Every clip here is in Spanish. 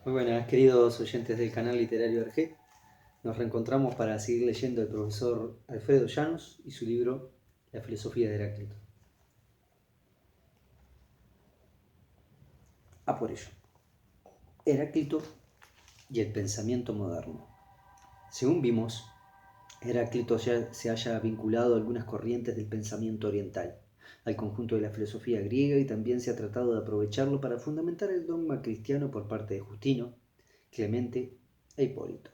Muy buenas, queridos oyentes del canal Literario RG. Nos reencontramos para seguir leyendo al profesor Alfredo Llanos y su libro La filosofía de Heráclito. A por ello. Heráclito y el pensamiento moderno. Según vimos, Heráclito ya se haya vinculado a algunas corrientes del pensamiento oriental, al conjunto de la filosofía griega, y también se ha tratado de aprovecharlo para fundamentar el dogma cristiano por parte de Justino, Clemente e Hipólito.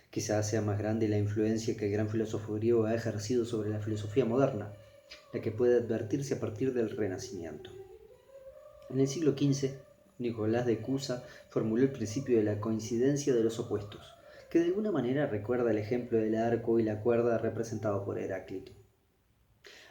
Quizás sea más grande la influencia que el gran filósofo griego ha ejercido sobre la filosofía moderna, la que puede advertirse a partir del Renacimiento. En el siglo XV, Nicolás de Cusa formuló el principio de la coincidencia de los opuestos, que de alguna manera recuerda el ejemplo del arco y la cuerda representado por Heráclito.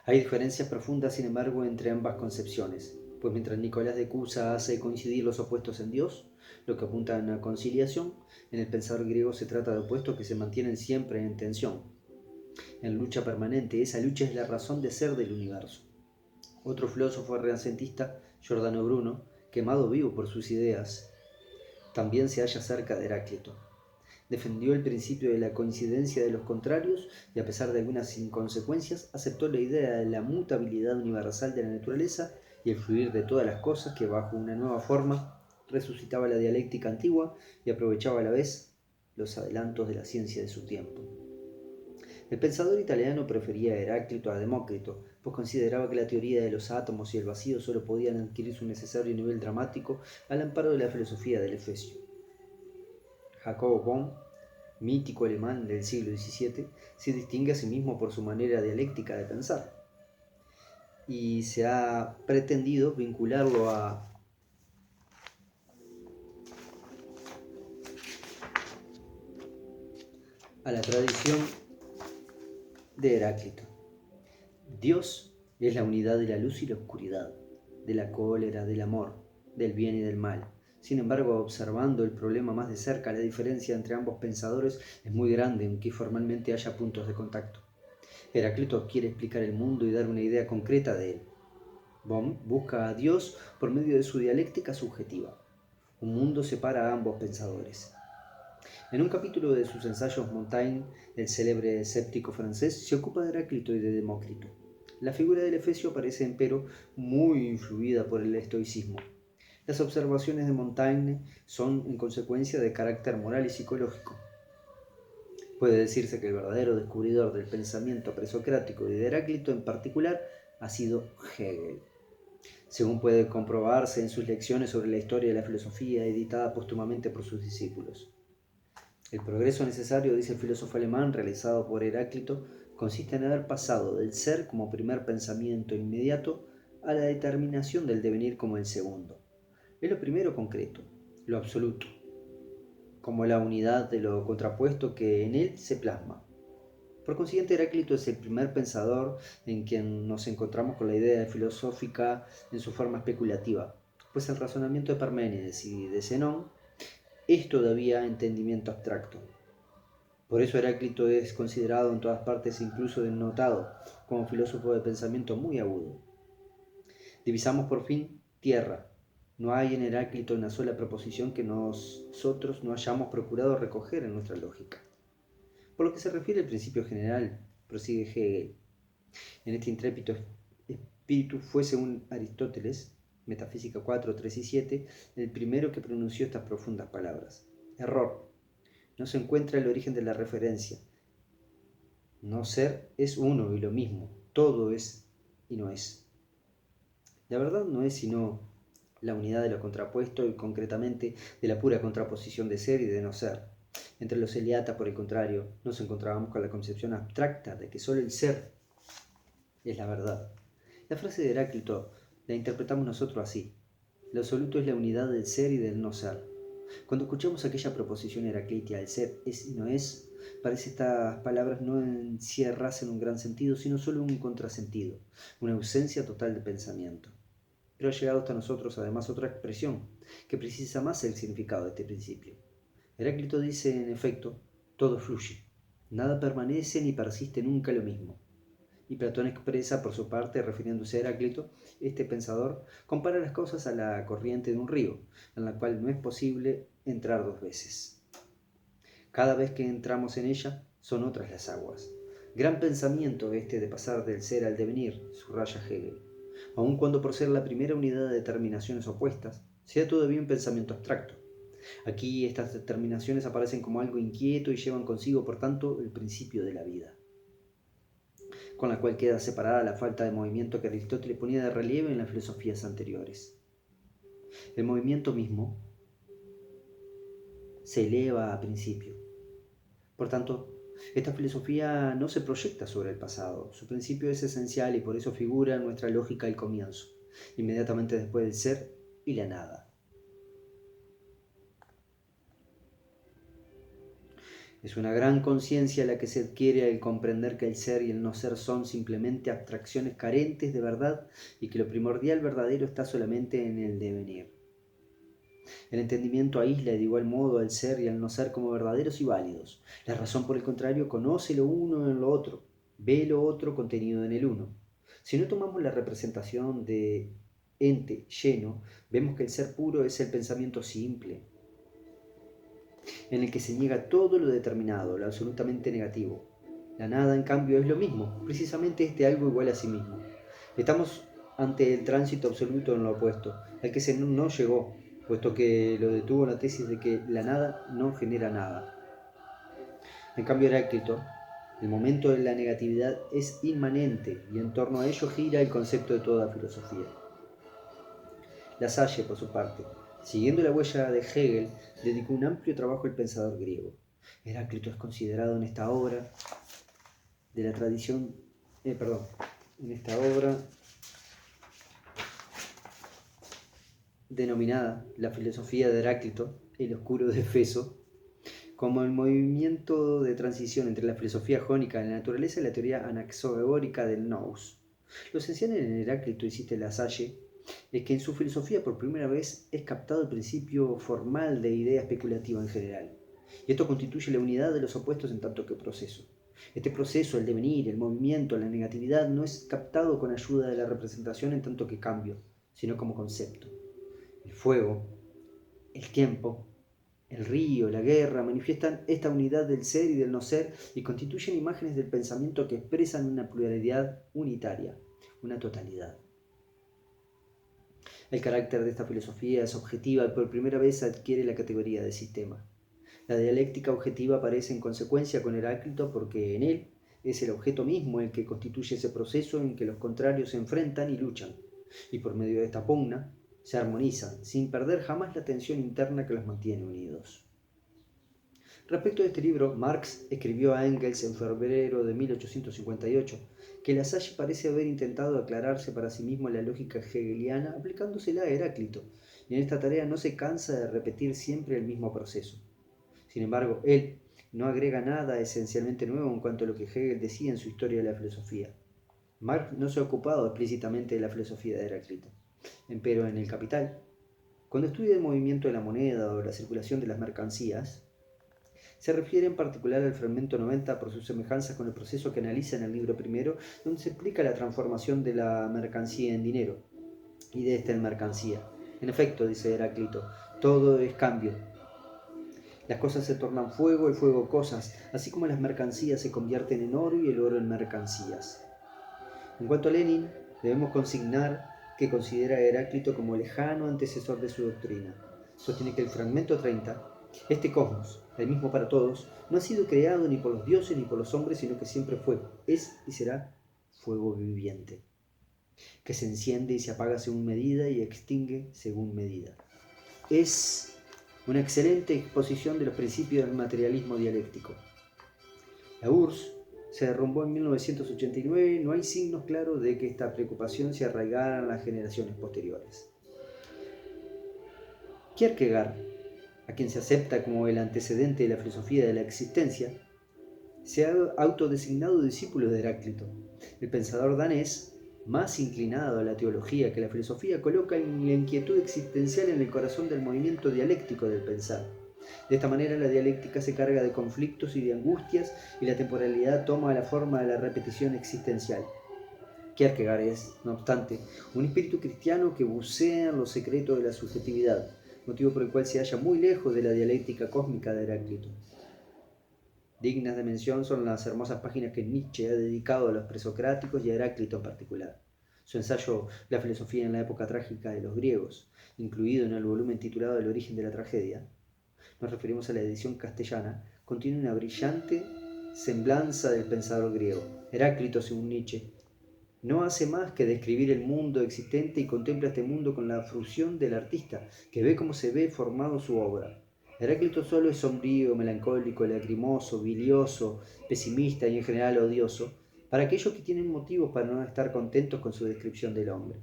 Hay diferencias profundas, sin embargo, entre ambas concepciones, pues mientras Nicolás de Cusa hace coincidir los opuestos en Dios, lo que apunta a una conciliación, en el pensador griego se trata de opuestos que se mantienen siempre en tensión, en lucha permanente. Esa lucha es la razón de ser del universo. Otro filósofo renacentista, Giordano Bruno, quemado vivo por sus ideas, también se halla cerca de Heráclito. Defendió el principio de la coincidencia de los contrarios y, a pesar de algunas inconsecuencias, aceptó la idea de la mutabilidad universal de la naturaleza y el fluir de todas las cosas, que bajo una nueva forma resucitaba la dialéctica antigua y aprovechaba a la vez los adelantos de la ciencia de su tiempo. El pensador italiano prefería a Heráclito a Demócrito, pues consideraba que la teoría de los átomos y el vacío solo podían adquirir su necesario nivel dramático al amparo de la filosofía del Efesio. Jacob Bohm, mítico alemán del siglo XVII, se distingue a sí mismo por su manera dialéctica de pensar, y se ha pretendido vincularlo a la tradición de Heráclito. Dios es la unidad de la luz y la oscuridad, de la cólera, del amor, del bien y del mal. Sin embargo, observando el problema más de cerca, la diferencia entre ambos pensadores es muy grande, aunque formalmente haya puntos de contacto. Heráclito quiere explicar el mundo y dar una idea concreta de él. Bohm busca a Dios por medio de su dialéctica subjetiva. Un mundo separa a ambos pensadores. En un capítulo de sus ensayos, Montaigne, el célebre escéptico francés, se ocupa de Heráclito y de Demócrito. La figura del Efesio parece, empero, muy influida por el estoicismo. Las observaciones de Montaigne son, en consecuencia, de carácter moral y psicológico. Puede decirse que el verdadero descubridor del pensamiento presocrático y de Heráclito en particular ha sido Hegel, según puede comprobarse en sus lecciones sobre la historia de la filosofía, editada póstumamente por sus discípulos. El progreso necesario, dice el filósofo alemán, realizado por Heráclito, consiste en haber pasado del ser como primer pensamiento inmediato a la determinación del devenir como el segundo. Es lo primero concreto, lo absoluto, como la unidad de lo contrapuesto que en él se plasma. Por consiguiente, Heráclito es el primer pensador en quien nos encontramos con la idea filosófica en su forma especulativa, pues el razonamiento de Parménides y de Zenón es todavía entendimiento abstracto. Por eso Heráclito es considerado en todas partes, incluso dennotado, como filósofo de pensamiento muy agudo. Divisamos por fin tierra. No hay en Heráclito una sola proposición que nosotros no hayamos procurado recoger en nuestra lógica. Por lo que se refiere al principio general, prosigue Hegel, en este intrépido espíritu fue, según Aristóteles, Metafísica 4, 3 y 7, el primero que pronunció estas profundas palabras. Error. No se encuentra el origen de la referencia. No ser es uno y lo mismo. Todo es y no es. La verdad no es sino la unidad de lo contrapuesto y, concretamente, de la pura contraposición de ser y de no ser. Entre los eliatas, por el contrario, nos encontrábamos con la concepción abstracta de que solo el ser es la verdad. La frase de Heráclito la interpretamos nosotros así: lo absoluto es la unidad del ser y del no ser. Cuando escuchamos aquella proposición heraclitia, el ser es y no es, parece estas palabras no encierrasen un gran sentido, sino solo un contrasentido, una ausencia total de pensamiento. Pero ha llegado hasta nosotros además otra expresión que precisa más el significado de este principio. Heráclito dice, en efecto, todo fluye, nada permanece ni persiste nunca lo mismo. Y Platón expresa, por su parte, refiriéndose a Heráclito, este pensador compara las cosas a la corriente de un río, en la cual no es posible entrar dos veces. Cada vez que entramos en ella, son otras las aguas. Gran pensamiento este de pasar del ser al devenir, subraya Hegel, aun cuando por ser la primera unidad de determinaciones opuestas, sea todavía un pensamiento abstracto. Aquí estas determinaciones aparecen como algo inquieto y llevan consigo, por tanto, el principio de la vida, con la cual queda separada la falta de movimiento que Aristóteles ponía de relieve en las filosofías anteriores. El movimiento mismo se eleva a principio. Por tanto, esta filosofía no se proyecta sobre el pasado. Su principio es esencial y por eso figura en nuestra lógica al comienzo, inmediatamente después del ser y la nada. Es una gran conciencia la que se adquiere al comprender que el ser y el no ser son simplemente abstracciones carentes de verdad y que lo primordial verdadero está solamente en el devenir. El entendimiento aísla de igual modo al ser y al no ser como verdaderos y válidos. La razón, por el contrario, conoce lo uno en lo otro, ve lo otro contenido en el uno. Si no tomamos la representación de ente lleno, vemos que el ser puro es el pensamiento simple, en el que se niega todo lo determinado, lo absolutamente negativo. La nada, en cambio, es lo mismo, precisamente este algo igual a sí mismo. Estamos ante el tránsito absoluto en lo opuesto, al que se no llegó, puesto que lo detuvo la tesis de que la nada no genera nada. En cambio, Heráclito, el momento de la negatividad es inmanente y en torno a ello gira el concepto de toda filosofía. La Salle, por su parte, siguiendo la huella de Hegel, dedicó un amplio trabajo al pensador griego. Heráclito es considerado en esta obra de la tradición, en esta obra denominada la filosofía de Heráclito, el oscuro de Efeso, como el movimiento de transición entre la filosofía jónica de la naturaleza y la teoría anaxagórica del nous. Lo esencial en Heráclito, insiste La Salle, es que en su filosofía por primera vez es captado el principio formal de idea especulativa en general. Y esto constituye la unidad de los opuestos en tanto que proceso. Este proceso, el devenir, el movimiento, la negatividad, no es captado con ayuda de la representación en tanto que cambio, sino como concepto. El fuego, el tiempo, el río, la guerra, manifiestan esta unidad del ser y del no ser y constituyen imágenes del pensamiento que expresan una pluralidad unitaria, una totalidad. El carácter de esta filosofía es objetiva y por primera vez adquiere la categoría de sistema. La dialéctica objetiva aparece en consecuencia con Heráclito porque en él es el objeto mismo el que constituye ese proceso en que los contrarios se enfrentan y luchan, y por medio de esta pugna se armonizan, sin perder jamás la tensión interna que los mantiene unidos. Respecto a este libro, Marx escribió a Engels en febrero de 1858 que La Salle parece haber intentado aclararse para sí mismo la lógica hegeliana aplicándosela a Heráclito, y en esta tarea no se cansa de repetir siempre el mismo proceso. Sin embargo, él no agrega nada esencialmente nuevo en cuanto a lo que Hegel decía en su Historia de la Filosofía. Marx no se ha ocupado explícitamente de la filosofía de Heráclito, empero en El Capital, cuando estudia el movimiento de la moneda o la circulación de las mercancías, se refiere en particular al fragmento 90 por su semejanza con el proceso que analiza en el libro primero, donde se explica la transformación de la mercancía en dinero y de esta en mercancía. En efecto, dice Heráclito, todo es cambio. Las cosas se tornan fuego, el fuego cosas, así como las mercancías se convierten en oro y el oro en mercancías. En cuanto a Lenin, debemos consignar que considera a Heráclito como lejano antecesor de su doctrina. Sostiene que el fragmento 30, este cosmos, el mismo para todos, no ha sido creado ni por los dioses ni por los hombres, sino que siempre fue, es y será fuego viviente, que se enciende y se apaga según medida y extingue según medida. Es una excelente exposición de los principios del materialismo dialéctico. La URSS se derrumbó en 1989, no hay signos claros de que esta preocupación se arraigara en las generaciones posteriores. Kierkegaard, a quien se acepta como el antecedente de la filosofía de la existencia, se ha autodesignado discípulo de Heráclito. El pensador danés, más inclinado a la teología que la filosofía, coloca la inquietud existencial en el corazón del movimiento dialéctico del pensar. De esta manera la dialéctica se carga de conflictos y de angustias y la temporalidad toma la forma de la repetición existencial. Kierkegaard es, no obstante, un espíritu cristiano que bucea en los secretos de la subjetividad, motivo por el cual se halla muy lejos de la dialéctica cósmica de Heráclito. Dignas de mención son las hermosas páginas que Nietzsche ha dedicado a los presocráticos y a Heráclito en particular. Su ensayo La filosofía en la época trágica de los griegos, incluido en el volumen titulado El origen de la tragedia, nos referimos a la edición castellana, contiene una brillante semblanza del pensador griego. Heráclito, según Nietzsche, no hace más que describir el mundo existente y contempla este mundo con la fruición del artista, que ve cómo se ve formado su obra. Heráclito solo es sombrío, melancólico, lacrimoso, bilioso, pesimista y en general odioso, para aquellos que tienen motivos para no estar contentos con su descripción del hombre.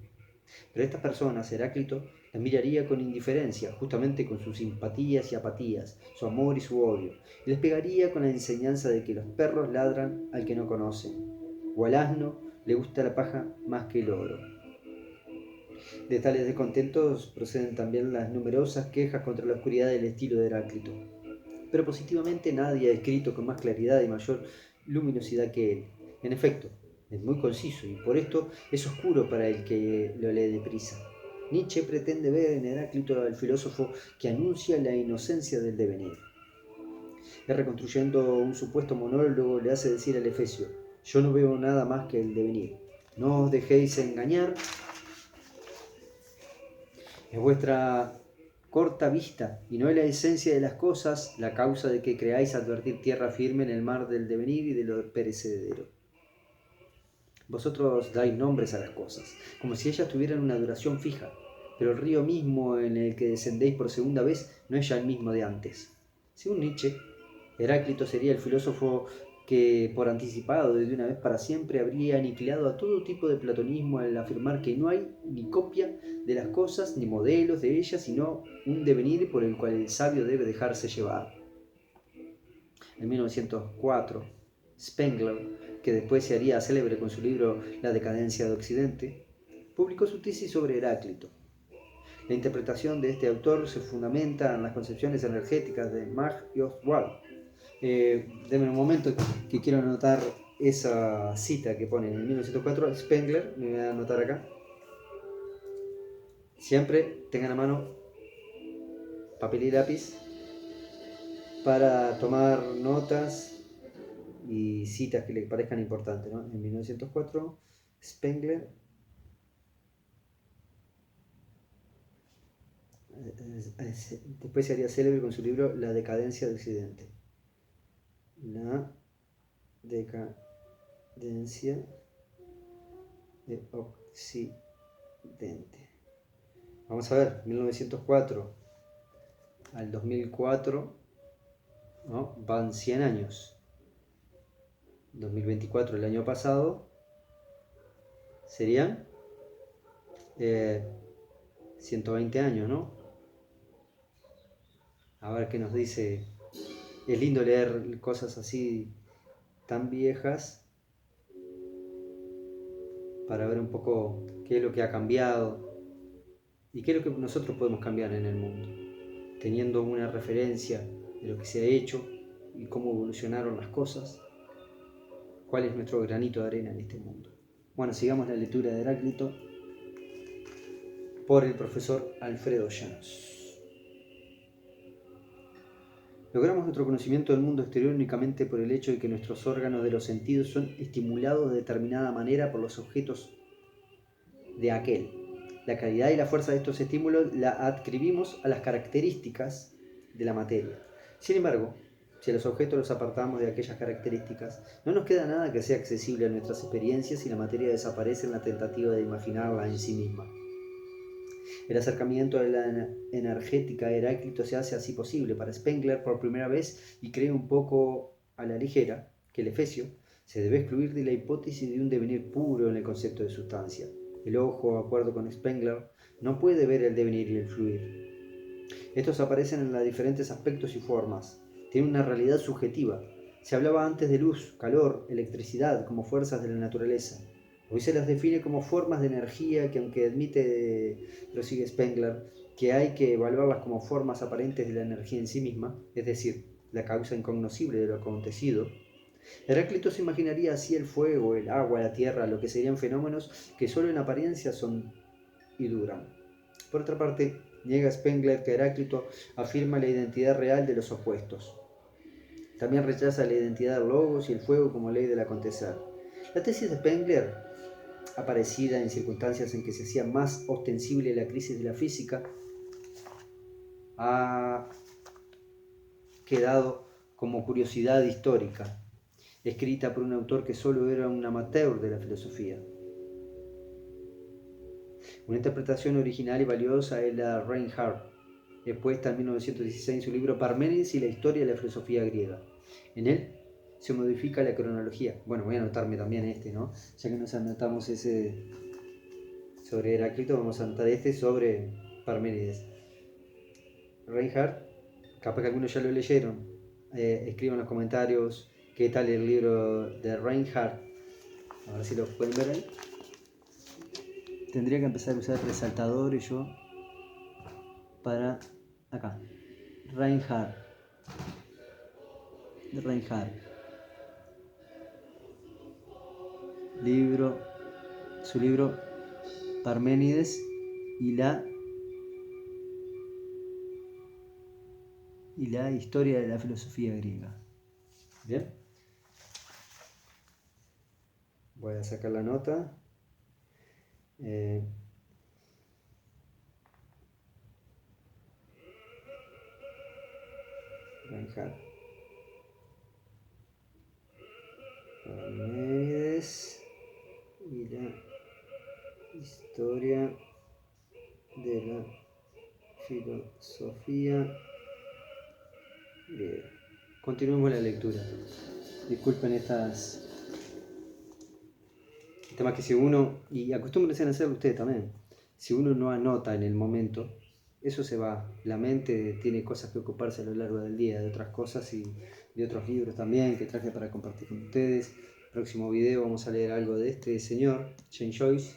Pero estas personas, Heráclito las miraría con indiferencia, justamente con sus simpatías y apatías, su amor y su odio, y les pegaría con la enseñanza de que los perros ladran al que no conocen, o al asno le gusta la paja más que el oro. De tales descontentos proceden también las numerosas quejas contra la oscuridad del estilo de Heráclito. Pero positivamente nadie ha escrito con más claridad y mayor luminosidad que él. En efecto, es muy conciso y por esto es oscuro para el que lo lee deprisa. Nietzsche pretende ver en Heráclito al filósofo que anuncia la inocencia del devenir. Reconstruyendo un supuesto monólogo, le hace decir al Efesio: yo no veo nada más que el devenir. No os dejéis engañar. Es vuestra corta vista, y no es la esencia de las cosas, la causa de que creáis advertir tierra firme en el mar del devenir y de lo perecedero. Vosotros dais nombres a las cosas, como si ellas tuvieran una duración fija, pero el río mismo en el que descendéis por segunda vez no es ya el mismo de antes. Según Nietzsche, Heráclito sería el filósofo que, por anticipado de una vez para siempre, habría aniquilado a todo tipo de platonismo al afirmar que no hay ni copia de las cosas ni modelos de ellas, sino un devenir por el cual el sabio debe dejarse llevar. En 1904, Spengler, que después se haría célebre con su libro La decadencia de Occidente, publicó su tesis sobre Heráclito. La interpretación de este autor se fundamenta en las concepciones energéticas de Mach y Ostwald. Denme un momento que quiero anotar esa cita que pone en 1904 Spengler, me voy a anotar acá. Siempre tengan a mano papel y lápiz para tomar notas y citas que les parezcan importantes, ¿no? En 1904, Spengler después se haría célebre con su libro La decadencia de Occidente. La decadencia de Occidente. Vamos a ver, 1904 al 2004, ¿no? Van 100 años. 2024, el año pasado, serían 120 años, ¿no? A ver qué nos dice. Es lindo leer cosas así tan viejas para ver un poco qué es lo que ha cambiado y qué es lo que nosotros podemos cambiar en el mundo, teniendo una referencia de lo que se ha hecho y cómo evolucionaron las cosas, cuál es nuestro granito de arena en este mundo. Bueno, sigamos la lectura de Heráclito por el profesor Alfredo Llanos. Logramos nuestro conocimiento del mundo exterior únicamente por el hecho de que nuestros órganos de los sentidos son estimulados de determinada manera por los objetos de aquel. La calidad y la fuerza de estos estímulos la adscribimos a las características de la materia. Sin embargo, si a los objetos los apartamos de aquellas características, no nos queda nada que sea accesible a nuestras experiencias y la materia desaparece en la tentativa de imaginarla en sí misma. El acercamiento a la energética de Heráclito se hace así posible para Spengler por primera vez y cree un poco a la ligera que el Efesio se debe excluir de la hipótesis de un devenir puro en el concepto de sustancia. El ojo, de acuerdo con Spengler, no puede ver el devenir y el fluir. Estos aparecen en los diferentes aspectos y formas. Tienen una realidad subjetiva. Se hablaba antes de luz, calor, electricidad como fuerzas de la naturaleza. Hoy se las define como formas de energía que, aunque admite, prosigue Spengler, que hay que evaluarlas como formas aparentes de la energía en sí misma, es decir, la causa incognoscible de lo acontecido, Heráclito se imaginaría así el fuego, el agua, la tierra, lo que serían fenómenos que solo en apariencia son y duran. Por otra parte, niega Spengler que Heráclito afirma la identidad real de los opuestos. También rechaza la identidad del logos y el fuego como ley del acontecer. La tesis de Spengler, aparecida en circunstancias en que se hacía más ostensible la crisis de la física, ha quedado como curiosidad histórica, escrita por un autor que solo era un amateur de la filosofía. Una interpretación original y valiosa es la de Reinhardt, expuesta en 1916 en su libro Parménides y la historia de la filosofía griega. En él se modifica la cronología. Bueno, voy a anotarme también ¿no? Ya que nos anotamos ese sobre Heráclito, vamos a anotar sobre Parménides. Reinhardt, capaz que algunos ya lo leyeron, escriban en los comentarios qué tal el libro de Reinhardt. A ver si lo pueden ver ahí. Tendría que empezar a usar resaltadores yo para acá. Reinhardt. Su libro Parménides y la historia de la filosofía griega. Bien. Voy a sacar la nota. Reinhardt. Parménides y la historia de la filosofía griega. Continuemos la lectura. Disculpen estas temas que si uno, y acostúmbrense a hacerlo ustedes también, si uno no anota en el momento, eso se va. La mente tiene cosas que ocuparse a lo largo del día, de otras cosas y de otros libros también que traje para compartir con ustedes. Próximo video vamos a leer algo de este señor, James Joyce,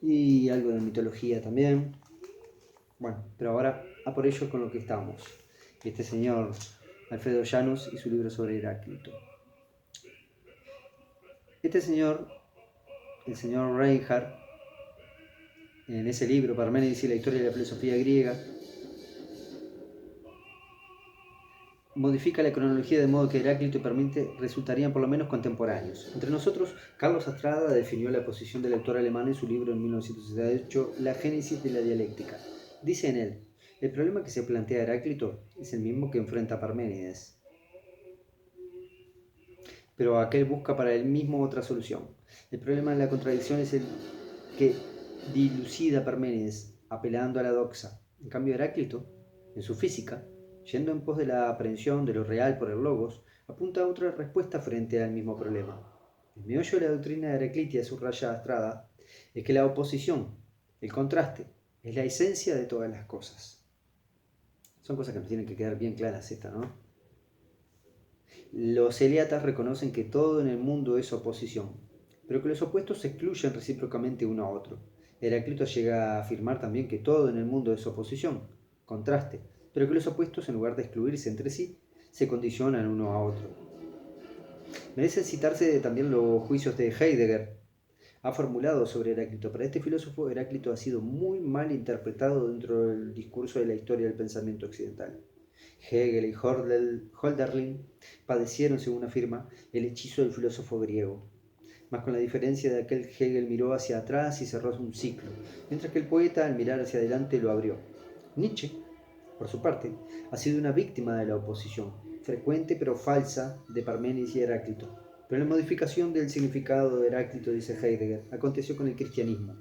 y algo de mitología también. Bueno, pero ahora a por ello con lo que estamos. Este señor Alfredo Llanos y su libro sobre Heráclito. Este señor, el señor Reinhardt, en ese libro, Parménides y la historia de la filosofía griega, modifica la cronología de modo que Heráclito y Parménides resultarían por lo menos contemporáneos. Entre nosotros, Carlos Astrada definió la posición del autor alemán en su libro en 1968, La génesis de la dialéctica. Dice en él, el problema que se plantea Heráclito es el mismo que enfrenta Parménides, pero aquel busca para él mismo otra solución. El problema de la contradicción es el que dilucida Parménides, apelando a la doxa. En cambio, Heráclito, en su física, yendo en pos de la aprehensión de lo real por el logos, apunta a otra respuesta frente al mismo problema. El meollo de la doctrina de Heraclitia, subraya Astrada, es que la oposición, el contraste, es la esencia de todas las cosas. Son cosas que nos tienen que quedar bien claras estas, ¿no? Los eleatas reconocen que todo en el mundo es oposición, pero que los opuestos se excluyen recíprocamente uno a otro. Heráclito llega a afirmar también que todo en el mundo es oposición, contraste, pero que los opuestos, en lugar de excluirse entre sí, se condicionan uno a otro. Merecen citarse también los juicios de Heidegger. Ha formulado sobre Heráclito. Para este filósofo, Heráclito ha sido muy mal interpretado dentro del discurso de la historia del pensamiento occidental. Hegel y Hölderlin padecieron, según afirma, el hechizo del filósofo griego, mas con la diferencia de aquel Hegel miró hacia atrás y cerró un ciclo, mientras que el poeta, al mirar hacia adelante, lo abrió. Nietzsche, por su parte, ha sido una víctima de la oposición, frecuente pero falsa, de Parménides y Heráclito. Pero la modificación del significado de Heráclito, dice Heidegger, aconteció con el cristianismo.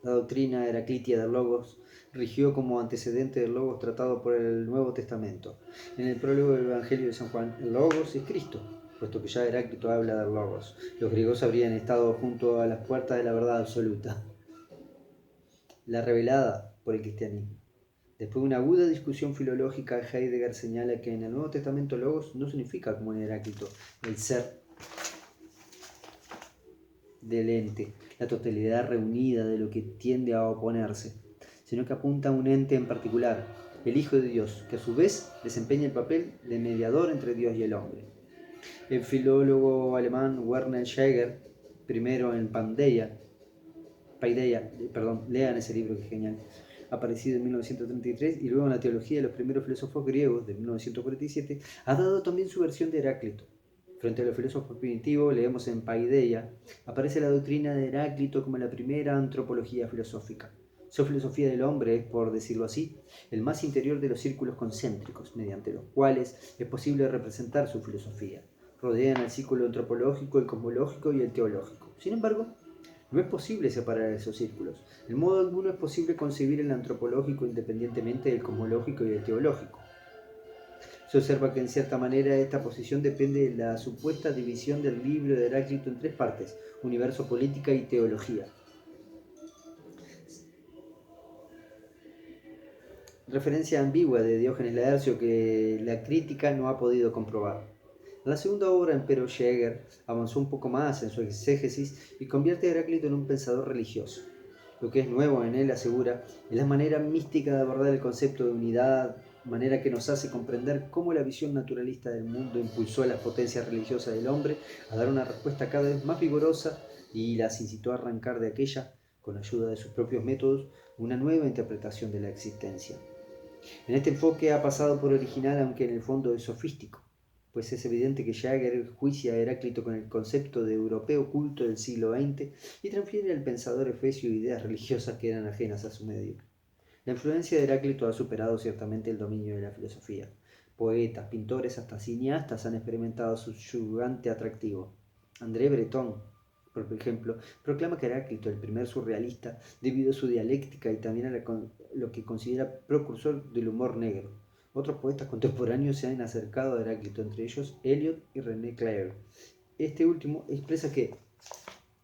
La doctrina heraclitia del Logos rigió como antecedente del Logos tratado por el Nuevo Testamento. En el prólogo del Evangelio de San Juan, el Logos es Cristo, puesto que ya Heráclito habla del Logos. Los griegos habrían estado junto a las puertas de la verdad absoluta, la revelada por el cristianismo. Después de una aguda discusión filológica, Heidegger señala que en el Nuevo Testamento Logos no significa, como en Heráclito, el ser del ente, la totalidad reunida de lo que tiende a oponerse, sino que apunta a un ente en particular, el Hijo de Dios, que a su vez desempeña el papel de mediador entre Dios y el hombre. El filólogo alemán Werner Jaeger, primero en Paideia, lean ese libro que es genial, aparecido en 1933, y luego en la teología de los primeros filósofos griegos de 1947, ha dado también su versión de Heráclito. Frente a los filósofos primitivos, leemos en Paideia, aparece la doctrina de Heráclito como la primera antropología filosófica. Su filosofía del hombre es, por decirlo así, el más interior de los círculos concéntricos, mediante los cuales es posible representar su filosofía. Rodean el círculo antropológico, el cosmológico y el teológico. Sin embargo, no es posible separar esos círculos. De modo alguno es posible concebir el antropológico independientemente del cosmológico y del teológico. Se observa que en cierta manera esta posición depende de la supuesta división del libro de Heráclito en tres partes: universo, política y teología. Referencia ambigua de Diógenes Laercio que la crítica no ha podido comprobar. En la segunda obra, empero, Jaeger avanzó un poco más en su exégesis y convierte a Heráclito en un pensador religioso. Lo que es nuevo en él, asegura, es la manera mística de abordar el concepto de unidad, manera que nos hace comprender cómo la visión naturalista del mundo impulsó a las potencias religiosas del hombre a dar una respuesta cada vez más vigorosa y las incitó a arrancar de aquella, con ayuda de sus propios métodos, una nueva interpretación de la existencia. En este enfoque ha pasado por original, aunque en el fondo es sofístico, pues es evidente que Jaeger juicia a Heráclito con el concepto de europeo culto del siglo XX y transfiere al pensador efesio ideas religiosas que eran ajenas a su medio. La influencia de Heráclito ha superado ciertamente el dominio de la filosofía. Poetas, pintores, hasta cineastas han experimentado su subyugante atractivo. André Breton, por ejemplo, proclama que Heráclito, el primer surrealista, debido a su dialéctica y también a lo que considera precursor del humor negro. Otros poetas contemporáneos se han acercado a Heráclito, entre ellos Eliot y René Clair. Este último expresa que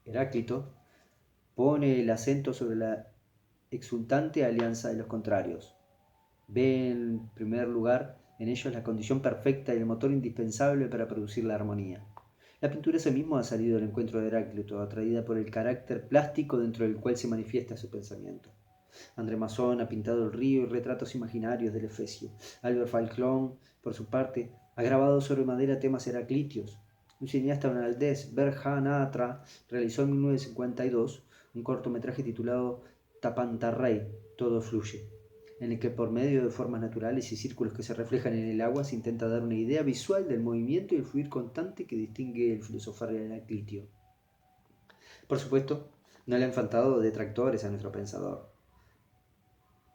Heráclito pone el acento sobre la exultante alianza de los contrarios. Ve en primer lugar en ellos la condición perfecta y el motor indispensable para producir la armonía. La pintura ese mismo ha salido al encuentro de Heráclito, atraída por el carácter plástico dentro del cual se manifiesta su pensamiento. André Masson ha pintado el río y retratos imaginarios del Efesio. Albert Falcón, por su parte, ha grabado sobre madera temas heraclitios. Un cineasta holandés, Bert-Jan Atra, realizó en 1952 un cortometraje titulado Tapantarrey, todo fluye, en el que por medio de formas naturales y círculos que se reflejan en el agua se intenta dar una idea visual del movimiento y el fluir constante que distingue el filosofar heraclitio. Por supuesto, no le han faltado detractores a nuestro pensador.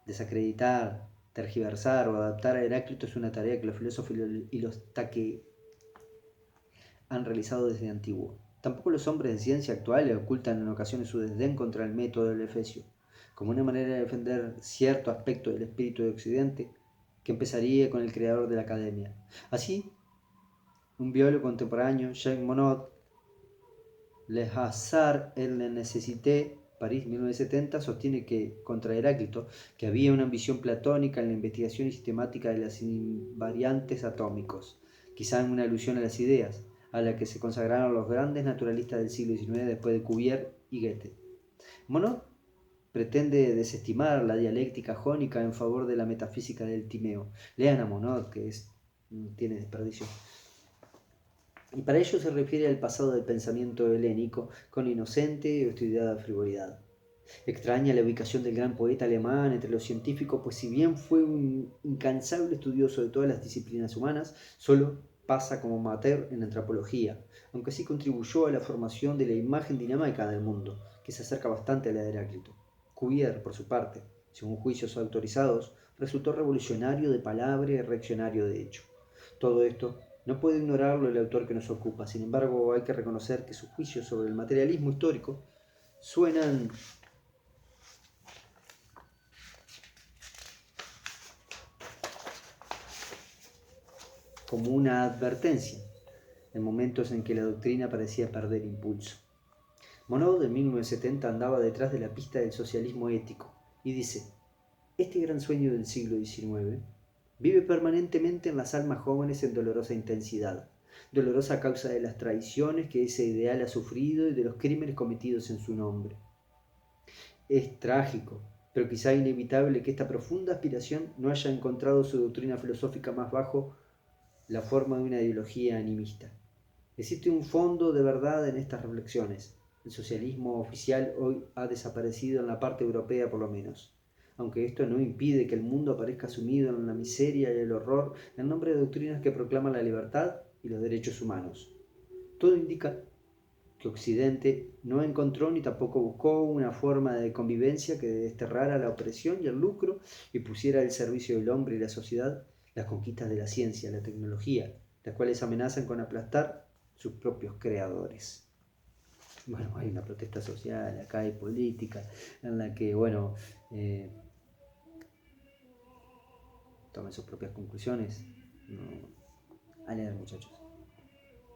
Desacreditar, tergiversar o adaptar a Heráclito es una tarea que los filósofos y los taque han realizado desde antiguo. Tampoco los hombres de ciencia actuales ocultan en ocasiones su desdén contra el método del Efesio, como una manera de defender cierto aspecto del espíritu de Occidente que empezaría con el creador de la academia. Así, un biólogo contemporáneo, Jacques Monod, Le Hasard et la Nécessité, París 1970, sostiene que, contra Heráclito, que había una ambición platónica en la investigación sistemática de los invariantes atómicos, quizá en una alusión a las ideas, a la que se consagraron los grandes naturalistas del siglo XIX después de Cuvier y Goethe. Monod pretende desestimar la dialéctica jónica en favor de la metafísica del Timeo. Lean a Monod, que tiene desperdicio. Y para ello se refiere al pasado del pensamiento helénico con inocente y estudiada frivolidad. Extraña la ubicación del gran poeta alemán entre los científicos, pues si bien fue un incansable estudioso de todas las disciplinas humanas, solo pasa como amateur en antropología, aunque sí contribuyó a la formación de la imagen dinámica del mundo, que se acerca bastante a la de Heráclito. Cuvier, por su parte, según juicios autorizados, resultó revolucionario de palabra y reaccionario de hecho. Todo esto no puede ignorarlo el autor que nos ocupa. Sin embargo, hay que reconocer que sus juicios sobre el materialismo histórico suenan como una advertencia en momentos en que la doctrina parecía perder impulso. Monod en 1970 andaba detrás de la pista del socialismo ético y dice: este gran sueño del siglo XIX vive permanentemente en las almas jóvenes en dolorosa intensidad, dolorosa a causa de las traiciones que ese ideal ha sufrido y de los crímenes cometidos en su nombre. Es trágico, pero quizá inevitable que esta profunda aspiración no haya encontrado su doctrina filosófica más bajo la forma de una ideología animista. Existe un fondo de verdad en estas reflexiones. El socialismo oficial hoy ha desaparecido en la parte europea por lo menos, aunque esto no impide que el mundo aparezca sumido en la miseria y el horror en nombre de doctrinas que proclaman la libertad y los derechos humanos. Todo indica que Occidente no encontró ni tampoco buscó una forma de convivencia que desterrara la opresión y el lucro y pusiera al servicio del hombre y la sociedad las conquistas de la ciencia, la tecnología, las cuales amenazan con aplastar sus propios creadores. Bueno, hay una protesta social, acá hay política, en la que, bueno, tomen sus propias conclusiones. No, a leer, muchachos.